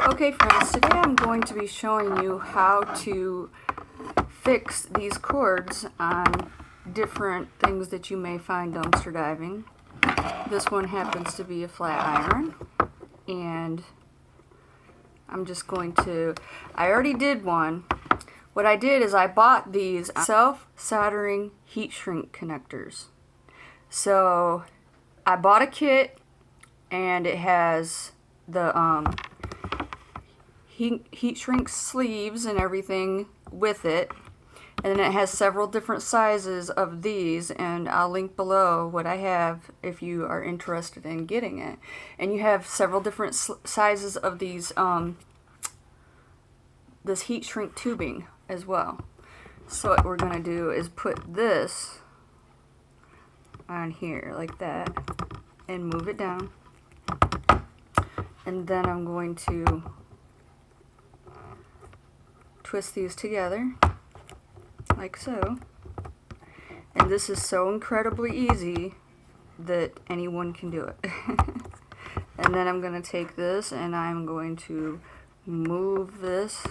Okay friends, today I'm going to be showing you how to fix these cords on different things that you may find dumpster diving. This one happens to be a flat iron, and I'm just going to, I already did one. What I did is I bought these self-soldering heat shrink connectors. So I bought a kit, and it has the heat shrink sleeves and everything with it, and then it has several different sizes of these, and I'll link below what I have if you are interested in getting it. And you have several different sizes of these this heat shrink tubing as well. So what we're going to do is put this on here like that and move it down, and then I'm going to twist these together like so. And this is so incredibly easy that anyone can do it. And then I'm going to take this and I'm going to move this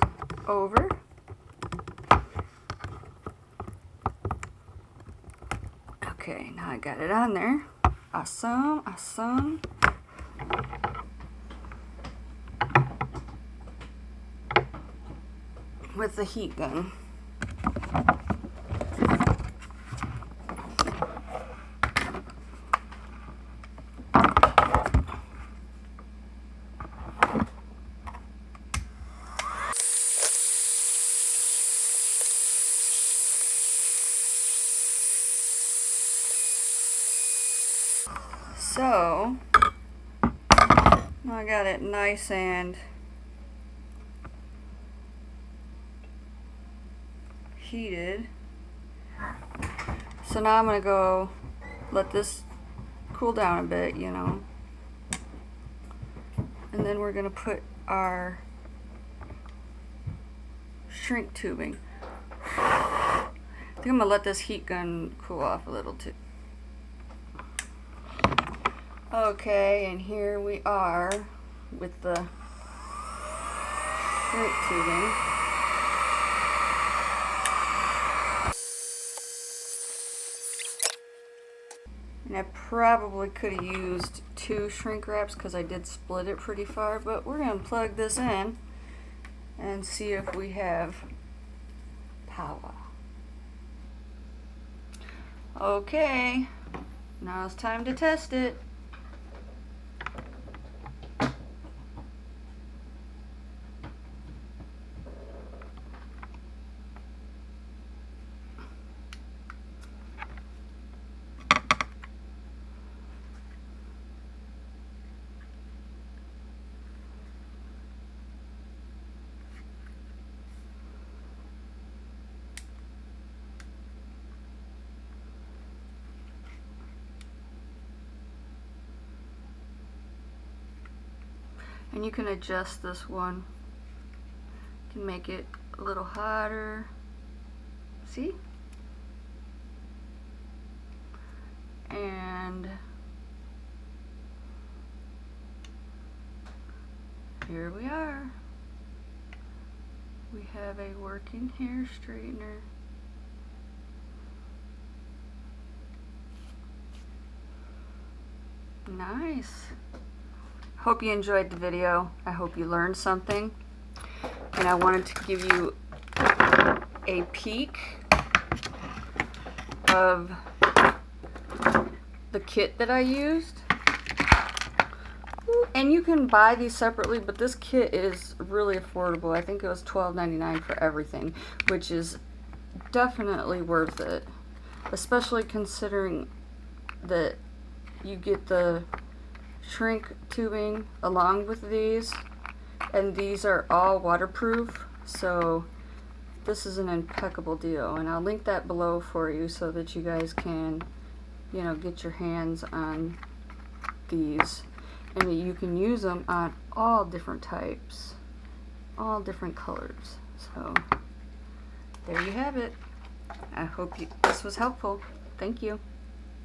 over. Okay, now I got it on there. Awesome, awesome. With the heat gun. So I got it nice and heated. So now I'm going to go let this cool down a bit, you know. And then we're going to put our shrink tubing. I think I'm going to let this heat gun cool off a little too. Okay, and here we are with the shrink tubing. And I probably could have used 2 shrink wraps because I did split it pretty far, but we're going to plug this in and see if we have power. Okay, now it's time to test it. And you can adjust this one. You can make it a little hotter. See? And here we are. We have a working hair straightener. Nice. Hope you enjoyed the video. I hope you learned something. And I wanted to give you a peek of the kit that I used. And you can buy these separately, but this kit is really affordable. I think it was $12.99 for everything, which is definitely worth it. Especially considering that you get the shrink tubing along with these, and these are all waterproof, so this is an impeccable deal. And I'll link that below for you so that you guys can, you know, get your hands on these, and that you can use them on all different types, all different colors. So there you have it. I hope this was helpful. Thank you.